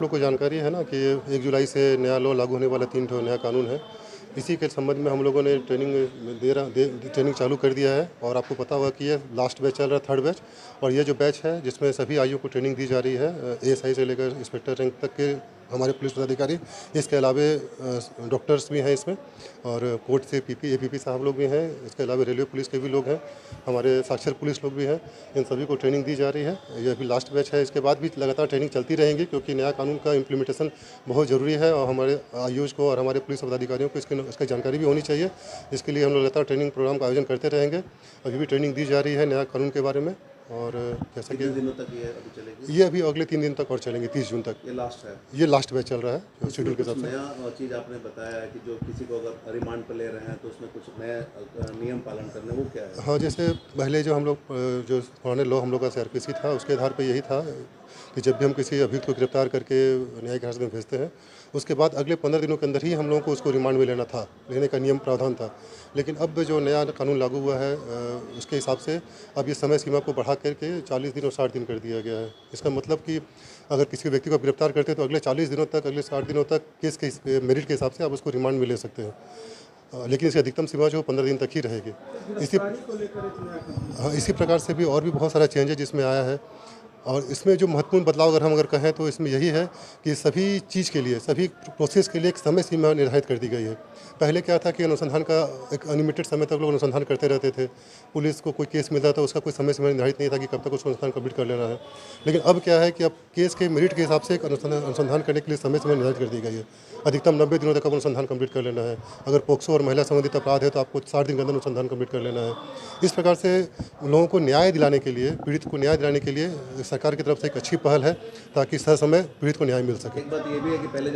लोग को जानकारी है ना कि 1 जुलाई से नया लॉ लागू होने वाला 3 ठो नया कानून है। इसी के संबंध में हम लोगों ने ट्रेनिंग चालू कर दिया है और आपको पता होगा कि ये लास्ट बैच चल रहा है, थर्ड बैच। और ये जो बैच है जिसमें सभी आईओ को ट्रेनिंग दी जा रही है, एएसआई से लेकर इंस्पेक्टर रैंक तक के हमारे पुलिस पदाधिकारी। इसके अलावा डॉक्टर्स भी हैं इसमें, और कोर्ट से एपीपी साहब लोग भी हैं। इसके अलावा रेलवे पुलिस के भी लोग हैं, हमारे साक्षर पुलिस लोग भी हैं। इन सभी को ट्रेनिंग दी जा रही है। ये अभी लास्ट बैच है, इसके बाद भी लगातार ट्रेनिंग चलती रहेंगी क्योंकि नया कानून का इम्प्लीमेंटेशन बहुत ज़रूरी है और हमारे आईओज़ को और हमारे पुलिस पदाधिकारियों को इसकी जानकारी भी होनी चाहिए। इसके लिए हम लोग लगातार ट्रेनिंग प्रोग्राम का आयोजन करते रहेंगे। अभी भी ट्रेनिंग दी जा रही है नया कानून के बारे में। और जैसा कि कितने दिनों तक ये अभी चलेगी? ये अभी अगले 3 दिन तक और चलेंगे, 30 जून तक। ये लास्ट है? ये लास्ट बैच चल रहा है शेड्यूल के हिसाब से। नया चीज़ आपने बताया है कि जो किसी को अगर रिमांड पर ले रहे हैं तो उसमें कुछ नए नियम पालन करने, वो क्या है? हाँ, जैसे पहले जो हम लोग जो पुराने लॉ हम लोग का सीआरपीसी था, उसके आधार पे यही था कि जब भी हम किसी अभियुक्त को गिरफ्तार करके न्यायिक हिरासत में भेजते हैं, उसके बाद अगले 15 दिनों के अंदर ही हम लोगों को उसको रिमांड में लेने का नियम प्रावधान था। लेकिन अब जो नया कानून लागू हुआ है, उसके हिसाब से अब ये समय सीमा को बढ़ा करके 40 दिन और 60 दिन कर दिया गया है। इसका मतलब कि अगर किसी व्यक्ति को आप गिरफ्तार करते हैं तो अगले 40 दिनों तक, अगले 60 दिनों तक केस के मेरिट के हिसाब से आप उसको रिमांड में ले सकते हैं। लेकिन इसकी अधिकतम सीमा जो 15 दिन तक ही रहेगी। इसी प्रकार से भी और भी बहुत सारा चेंजेज इसमें आया है। और इसमें जो महत्वपूर्ण बदलाव अगर कहें तो इसमें यही है कि सभी चीज़ के लिए, सभी प्रोसेस के लिए एक समय सीमा निर्धारित कर दी गई है। पहले क्या था कि अनुसंधान का एक अनलिमिटेड समय तक लोग अनुसंधान करते रहते थे। पुलिस को कोई केस मिलता था, उसका कोई समय सीमा निर्धारित नहीं था कि कब तक उसको अनुसंधान कंप्लीट कर लेना है। लेकिन अब क्या है कि अब केस के मेरिट के हिसाब से एक अनुसंधान करने के लिए समय सीमा निर्धारित कर दी गई है। अधिकतम 90 दिनों तक अनुसंधान कंप्लीट कर लेना है। अगर पोक्सो और महिला संबंधित अपराध है तो आपको 60 दिन के अंदर अनुसंधान कंप्लीट कर लेना है। इस प्रकार से लोगों को न्याय दिलाने के लिए, पीड़ित को न्याय दिलाने के लिए सरकार की तरफ से एक अच्छी पहल है ताकि समय पीड़ित को न्याय मिल सके। एक बात ये भी है कि पहले